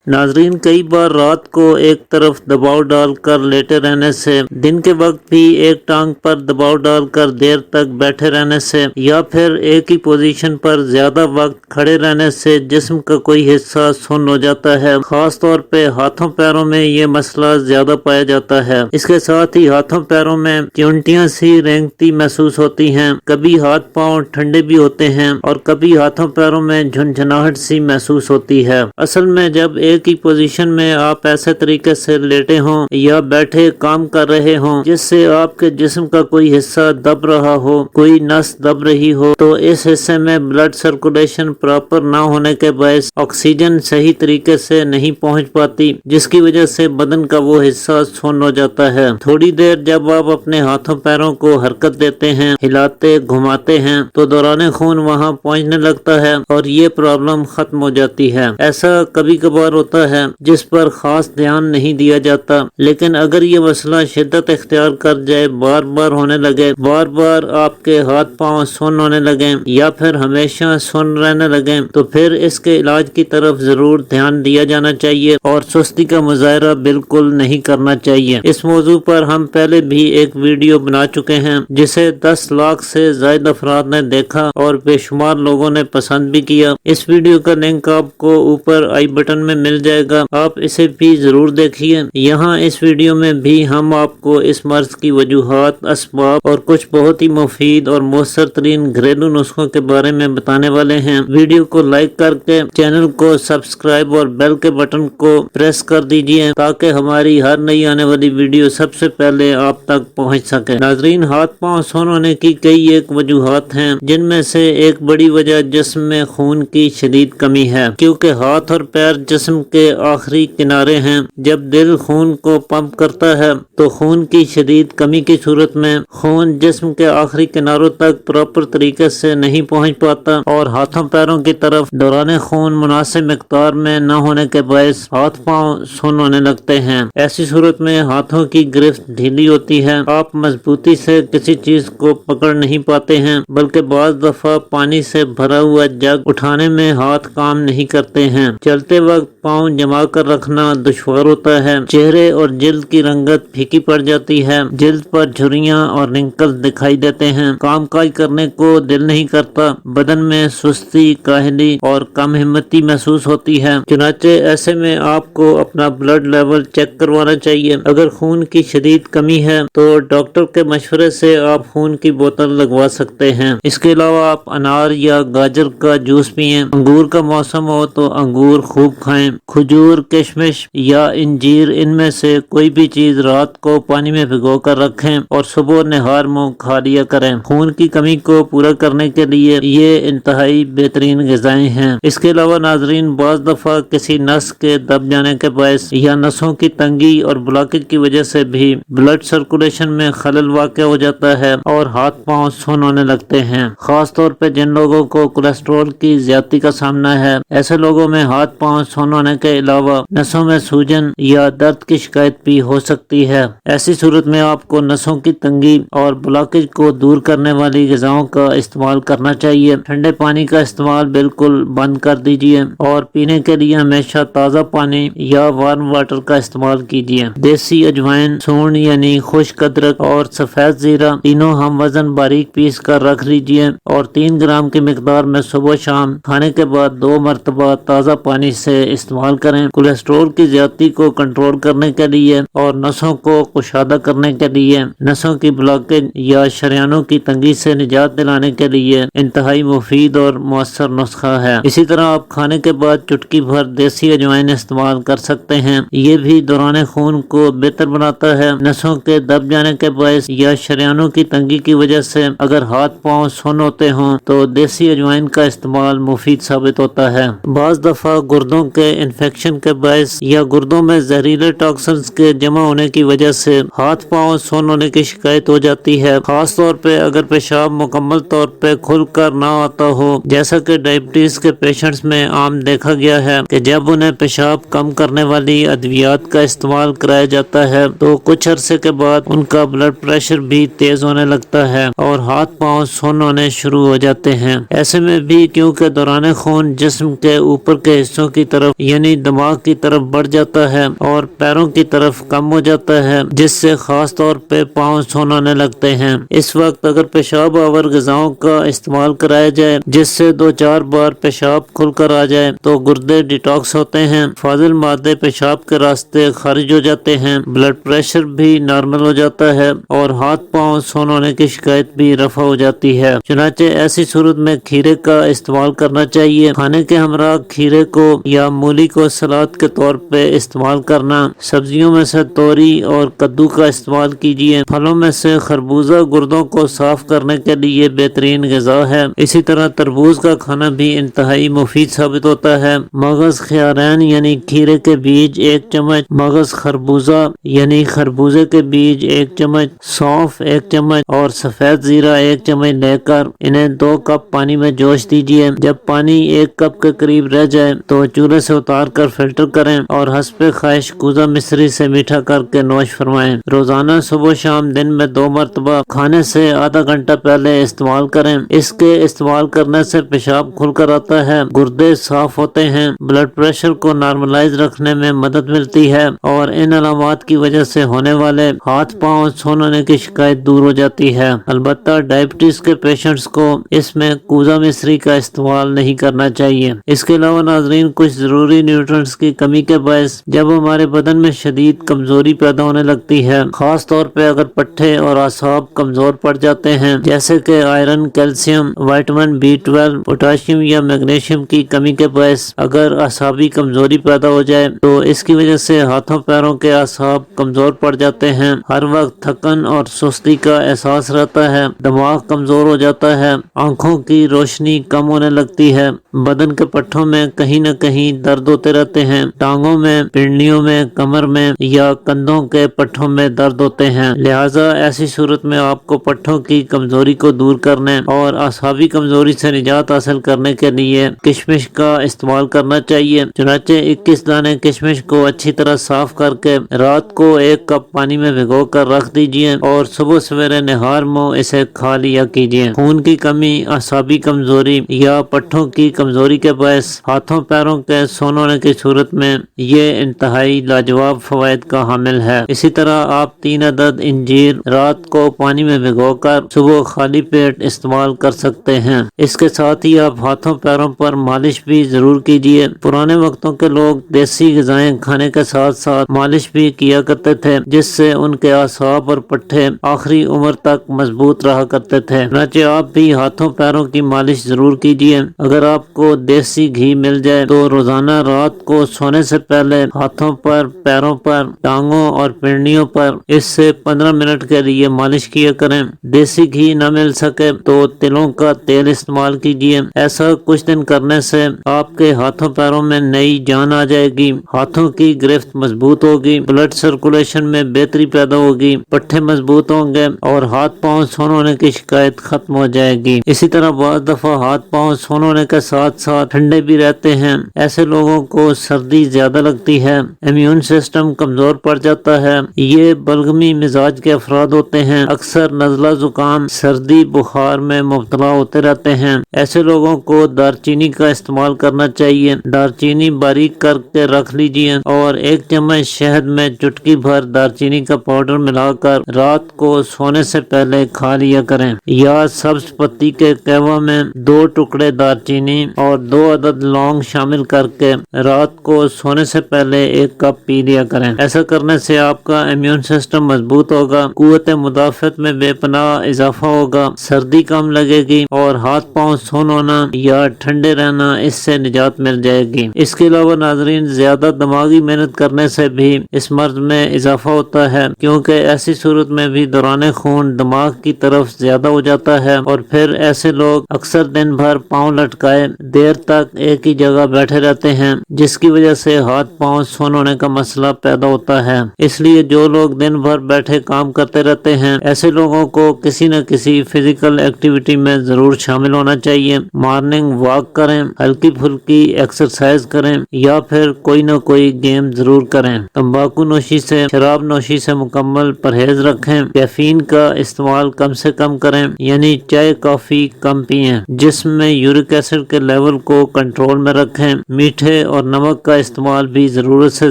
ناظرین، کئی بار رات کو ایک طرف دباؤ ڈال کر لیٹے رہنے سے، دن کے وقت بھی ایک ٹانگ پر دباؤ ڈال کر دیر تک بیٹھے رہنے سے، یا پھر ایک ہی پوزیشن پر زیادہ وقت کھڑے رہنے سے جسم کا کوئی حصہ سن ہو جاتا ہے۔ خاص طور پہ ہاتھوں پیروں میں یہ مسئلہ زیادہ پایا جاتا ہے۔ اس کے ساتھ ہی ہاتھوں پیروں میں چونٹیاں سی رینگتی محسوس ہوتی ہیں، کبھی ہاتھ پاؤں ٹھنڈے بھی ہوتے ہیں اور کبھی ہاتھوں پیروں میں جھنجھناہٹ سی محسوس ہوتی ہے۔ اصل میں جب ایک ہی پوزیشن میں آپ ایسے طریقے سے لیٹے ہوں یا بیٹھے کام کر رہے ہوں جس سے آپ کے جسم کا کوئی حصہ دب رہا ہو، کوئی نس دب رہی ہو، تو اس حصے میں بلڈ سرکولیشن پراپر نہ ہونے کے باعث آکسیجن صحیح طریقے سے نہیں پہنچ پاتی، جس کی وجہ سے بدن کا وہ حصہ سن ہو جاتا ہے۔ تھوڑی دیر جب آپ اپنے ہاتھوں پیروں کو حرکت دیتے ہیں، ہلاتے گھماتے ہیں، تو دوران خون وہاں پہنچنے لگتا ہے اور یہ پرابلم ختم ہو جاتی ہے۔ ایسا کبھی کبھار ہوتا ہے جس پر خاص دھیان نہیں دیا جاتا، لیکن اگر یہ مسئلہ شدت اختیار کر جائے، بار بار ہونے لگے، بار بار آپ کے ہاتھ پاؤں سن ہونے لگیں یا پھر ہمیشہ سن رہنے لگیں، تو پھر اس کے علاج کی طرف ضرور دھیان دیا جانا چاہیے اور سستی کا مظاہرہ بالکل نہیں کرنا چاہیے۔ اس موضوع پر ہم پہلے بھی ایک ویڈیو بنا چکے ہیں جسے 10 لاکھ سے زائد افراد نے دیکھا اور بے شمار لوگوں نے پسند بھی کیا۔ اس ویڈیو کا لنک آپ کو اوپر آئی بٹن میں مل جائے گا، آپ اسے بھی ضرور دیکھیے۔ یہاں اس ویڈیو میں بھی ہم آپ کو اس مرض کی وجوہات، اسباب اور کچھ بہت ہی مفید اور مؤثر ترین گھریلو نسخوں کے بارے میں بتانے والے ہیں۔ ویڈیو کو لائک کر کے چینل کو سبسکرائب اور بیل کے بٹن کو پریس کر دیجیے تاکہ ہماری ہر نئی آنے والی ویڈیو سب سے پہلے آپ تک پہنچ سکے۔ ناظرین، ہاتھ پاؤں سن ہونے کی کئی ایک وجوہات ہیں، جن میں سے ایک بڑی وجہ جسم میں خون کی شدید کمی ہے، کیونکہ ہاتھ اور پیر جسم کے آخری کنارے ہیں۔ جب دل خون کو پمپ کرتا ہے تو خون کی شدید کمی کی صورت میں خون جسم کے آخری کناروں تک پراپر طریقے سے نہیں پہنچ پاتا اور ہاتھوں پیروں کی طرف دوران خون مناسب مقدار میں نہ ہونے کے باعث ہاتھ پاؤں سن ہونے لگتے ہیں۔ ایسی صورت میں ہاتھوں کی گرفت ڈھیلی ہوتی ہے، آپ مضبوطی سے کسی چیز کو پکڑ نہیں پاتے ہیں، بلکہ بعض دفعہ پانی سے بھرا ہوا جگ اٹھانے میں ہاتھ کام نہیں کرتے ہیں۔ چلتے وقت پاؤں جما کر رکھنا دشوار ہوتا ہے، چہرے اور جلد کی رنگت پھیکی پڑ جاتی ہے، جلد پر جھریاں اور رنکل دکھائی دیتے ہیں، کام کاج کرنے کو دل نہیں کرتا، بدن میں سستی، کاہلی اور کم ہمتی محسوس ہوتی ہے۔ چنانچہ ایسے میں آپ کو اپنا بلڈ لیول چیک کروانا چاہیے۔ اگر خون کی شدید کمی ہے تو ڈاکٹر کے مشورے سے آپ خون کی بوتل لگوا سکتے ہیں۔ اس کے علاوہ آپ انار یا گاجر کا جوس پئیں، انگور کا موسم ہو تو انگور خوب کھائیں، کھجور، کشمش یا انجیر، ان میں سے کوئی بھی چیز رات کو پانی میں بھگو کر رکھیں اور صبح نہار منہ کھا لیا کریں۔ خون کی کمی کو پورا کرنے کے لیے یہ انتہائی بہترین غذائیں ہیں۔ اس کے علاوہ ناظرین، بعض دفعہ کسی نس کے دب جانے کے باعث یا نسوں کی تنگی اور بلاکج کی وجہ سے بھی بلڈ سرکولیشن میں خلل واقع ہو جاتا ہے اور ہاتھ پاؤں سن ہونے لگتے ہیں۔ خاص طور پہ جن لوگوں کو کولیسٹرول کی زیادتی کا سامنا ہے، ایسے لوگوں میں ہاتھ پاؤں سن ہونے کے علاوہ نسوں میں سوجن یا درد کی شکایت بھی ہو سکتی ہے۔ ایسی صورت میں آپ کو نسوں کی تنگی اور بلاکج کو دور کرنے والی غذاؤں کا استعمال کرنا چاہیے۔ ٹھنڈے پانی کا استعمال بالکل بند کر دیجیے اور پینے کے لیے ہمیشہ تازہ پانی یا وارم واٹر کا استعمال کیجیے۔ دیسی اجوائن، سونڈ یعنی خشک ادرک اور سفید زیرہ، تینوں ہم وزن باریک پیس کر رکھ لیجیے اور 3 گرام کی مقدار میں صبح شام کھانے کے بعد 2 مرتبہ تازہ پانی سے استعمال کریں۔ کولیسٹرول کی زیادتی کو کنٹرول کرنے کے لیے اور نسوں کو کشادہ کرنے کے لیے، نسوں کی بلاکج یا شریانوں کی تنگی سے نجات دلانے کے لیے انتہائی مفید اور مؤثر نسخہ ہے۔ اسی طرح آپ کھانے کے بعد چٹکی بھر دیسی اجوائن استعمال کر سکتے ہیں، یہ بھی دوران خون کو بہتر بناتا ہے۔ نسوں کے دب جانے کے باعث یا شریانوں کی تنگی کی وجہ سے اگر ہاتھ پاؤں سن ہوتے ہوں تو دیسی اجوائن کا استعمال مفید ثابت ہوتا ہے۔ بعض دفعہ گردوں کے انفیکشن کے باعث یا گردوں میں زہریلے ٹاکسنز کے جمع ہونے کی وجہ سے ہاتھ پاؤں سن ہونے کی شکایت ہو جاتی ہے، خاص طور پہ اگر پیشاب مکمل طور پہ کھل کر نہ آتا ہو، جیسا کہ ڈائبٹیز کے پیشنٹس میں عام دیکھا گیا ہے کہ جب انہیں پیشاب کم کرنے والی ادویات کا استعمال کرایا جاتا ہے تو کچھ عرصے کے بعد ان کا بلڈ پریشر بھی تیز ہونے لگتا ہے اور ہاتھ پاؤں سن ہونے شروع ہو جاتے ہیں۔ ایسے میں بھی کیونکہ دوران خون جسم کے اوپر کے حصوں کی طرف یعنی دماغ کی طرف بڑھ جاتا ہے اور پیروں کی طرف کم ہو جاتا ہے، جس سے خاص طور پہ پاؤں سوننے لگتے ہیں۔ اس وقت اگر پیشاب آور غذاؤں کا استعمال کرایا جائے جس سے 2-4 بار پیشاب کھل کر آ جائے تو گردے ڈیٹاکس ہوتے ہیں، فاضل مادے پیشاب کے راستے خارج ہو جاتے ہیں، بلڈ پریشر بھی نارمل ہو جاتا ہے اور ہاتھ پاؤں سوننے کی شکایت بھی رفع ہو جاتی ہے۔ چنانچہ ایسی صورت میں کھیرے کا استعمال کرنا چاہیے۔ کھانے کے ہمراہ کھیرے کو یا مولی کو سلاد کے طور پہ استعمال کرنا۔ سبزیوں میں سے توری اور کدو کا استعمال کیجیے۔ پھلوں میں سے خربوزہ گردوں کو صاف کرنے کے لیے بہترین غذا ہے۔ اسی طرح تربوز کا کھانا بھی انتہائی مفید ثابت ہوتا ہے۔ مغز خیارین یعنی کھیرے کے بیج 1 چمچ، مغز خربوزہ یعنی خربوزے کے بیج 1 چمچ، سونف 1 چمچ اور سفید زیرہ 1 چمچ لے کر انہیں 2 کپ پانی میں جوش دیجیے۔ جب پانی 1 کپ کے قریب رہ جائے تو چولہے سے اتار کر فلٹر کریں اور حسب خواہش کوزہ مصری سے میٹھا کر کے نوش فرمائیں۔ روزانہ صبح و شام دن میں 2 مرتبہ کھانے سے آدھا گھنٹہ پہلے استعمال کریں۔ اس کے استعمال کرنے سے پیشاب کھل کر آتا ہے، گردے صاف ہوتے ہیں، بلڈ پریشر کو نارملائز رکھنے میں مدد ملتی ہے اور ان علامات کی وجہ سے ہونے والے ہاتھ پاؤں سوننے کی شکایت دور ہو جاتی ہے۔ البتہ ڈائبٹیز کے پیشنٹس کو اس میں کوزہ مصری کا استعمال نہیں کرنا چاہیے۔ اس کے علاوہ ناظرین، کچھ ضروری نیوٹرنٹس کی کمی کے باعث جب ہمارے بدن میں شدید کمزوری پیدا ہونے لگتی ہے، خاص طور پہ اگر پٹھے اور اعصاب کمزور پڑ جاتے ہیں جیسے کہ iron, calcium, vitamin B12، potassium یا میگنیشیم کی کمی کے باعث اگر اعصابی کمزوری پیدا ہو جائے تو اس کی وجہ سے ہاتھوں پیروں کے اعصاب کمزور پڑ جاتے ہیں، ہر وقت تھکن اور سستی کا احساس رہتا ہے، دماغ کمزور ہو جاتا ہے، آنکھوں کی روشنی کم ہونے لگتی ہے، بدن کے پٹھوں میں کہیں نہ کہیں درد ہوتے رہتے ہیں، ٹانگوں میں، پنڈلیوں میں، کمر میں یا کندھوں کے پٹھوں میں درد ہوتے ہیں۔ لہٰذا ایسی صورت میں آپ کو پٹھوں کی کمزوری کو دور کرنے اور اعصابی کمزوری سے نجات حاصل کرنے کے لیے کشمش کا استعمال کرنا چاہیے۔ چنانچہ 21 دانے کشمش کو اچھی طرح صاف کر کے رات کو 1 کپ پانی میں بھگو کر رکھ دیجیے اور صبح سویرے نہار منہ اسے کھا لیا کیجیے۔ خون کی کمی، اعصابی کمزوری یا پٹھوں کی کمزوری کے باعث ہاتھوں پیروں کے سوننے کی صورت میں یہ انتہائی لاجواب فوائد کا حامل ہے۔ اسی طرح آپ 3 عدد انجیر رات کو پانی میں بھگو کر صبح خالی پیٹ استعمال کر سکتے ہیں۔ اس کے ساتھ ہی آپ ہاتھوں پیروں پر مالش بھی ضرور کیجیے۔ پرانے وقتوں کے لوگ دیسی غذائیں کھانے کے ساتھ ساتھ مالش بھی کیا کرتے تھے جس سے ان کے اعصاب اور پٹھے آخری عمر تک مضبوط رہا کرتے تھے۔ چنانچہ آپ بھی ہاتھوں پیروں کی مالش ضرور کیجیے۔ اگر آپ کو دیسی گھی مل جائے تو روزانہ رات کو سونے سے پہلے ہاتھوں پر، پیروں پر، ٹانگوں اور پنڈلیوں پر اس سے 15 منٹ کے لیے مالش کیا کریں۔ دیسی گھی نہ مل سکے تو تلوں کا تیل استعمال کیجیے۔ ایسا کچھ دن کرنے سے آپ کے ہاتھوں پیروں میں نئی جان آ جائے گی، ہاتھوں کی گرفت مضبوط ہوگی، بلڈ سرکولیشن میں بہتری پیدا ہوگی، پٹھے مضبوط ہوں گے اور ہاتھ پاؤں سوننے کی شکایت ختم ہو جائے گی۔ اسی طرح بعض دفعہ ہاتھ پاؤں سوننے کے ساتھ ساتھ ٹھنڈے بھی رہتے ہیں۔ ایسے لوگوں کو سردی زیادہ لگتی ہے، امیون سسٹم کمزور پڑ جاتا ہے، یہ بلغمی مزاج کے افراد ہوتے ہیں، اکثر نزلہ زکام، سردی بخار میں مبتلا ہوتے رہتے ہیں۔ ایسے لوگوں کو دارچینی کا استعمال کرنا چاہیے۔ دارچینی باریک کر کے رکھ لیجیے اور 1 چمچ شہد میں چٹکی بھر دارچینی کا پاؤڈر ملا کر رات کو سونے سے پہلے کھا لیا کریں، یا سبز پتی کے قہوہ میں 2 ٹکڑے دارچینی اور 2 عدد لونگ شامل کر کے رات کو سونے سے پہلے 1 کپ پی لیا کریں۔ ایسا کرنے سے آپ کا امیون سسٹم مضبوط ہوگا، قوت مدافعت میں بے پناہ اضافہ ہوگا، سردی کم لگے گی اور ہاتھ پاؤں سوننا یا ٹھنڈے رہنا اس سے نجات مل جائے گی۔ اس کے علاوہ ناظرین، زیادہ دماغی محنت کرنے سے بھی اس مرض میں اضافہ ہوتا ہے، کیونکہ ایسی صورت میں بھی دوران خون دماغ کی طرف زیادہ ہو جاتا ہے اور پھر ایسے لوگ اکثر دن بھر پاؤں لٹکائے دیر تک ایک ہی جگہ بیٹھے رہتے ہیں، جس کی وجہ سے ہاتھ پاؤں سوننے کا مسئلہ پیدا ہوتا ہے۔ اس لیے جو لوگ دن بھر بیٹھے کام کرتے رہتے ہیں، ایسے لوگوں کو کسی نہ کسی فزیکل ایکٹیویٹی میں ضرور شامل ہونا چاہیے۔ مارننگ واک کریں، ہلکی پھلکی ایکسرسائز کریں یا پھر کوئی نہ کوئی گیم ضرور کریں۔ تمباکو نوشی سے، شراب نوشی سے مکمل پرہیز رکھیں۔ کیفین کا استعمال کم سے کم کریں، یعنی چائے کافی کم پئیں۔ جسم میں یورک ایسڈ کے لیول کو کنٹرول میں رکھیں۔ میٹھے اور نمک کا استعمال بھی ضرورت سے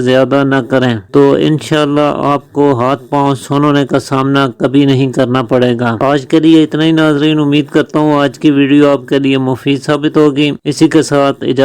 زیادہ نہ کریں، تو انشاءاللہ آپ کو ہاتھ پاؤں سوننے کا سامنا کبھی نہیں کرنا پڑے گا۔ آج کے لیے اتنا ہی ناظرین، امید کرتا ہوں آج کی ویڈیو آپ کے لیے مفید ثابت ہوگی۔ اسی کے ساتھ اجازت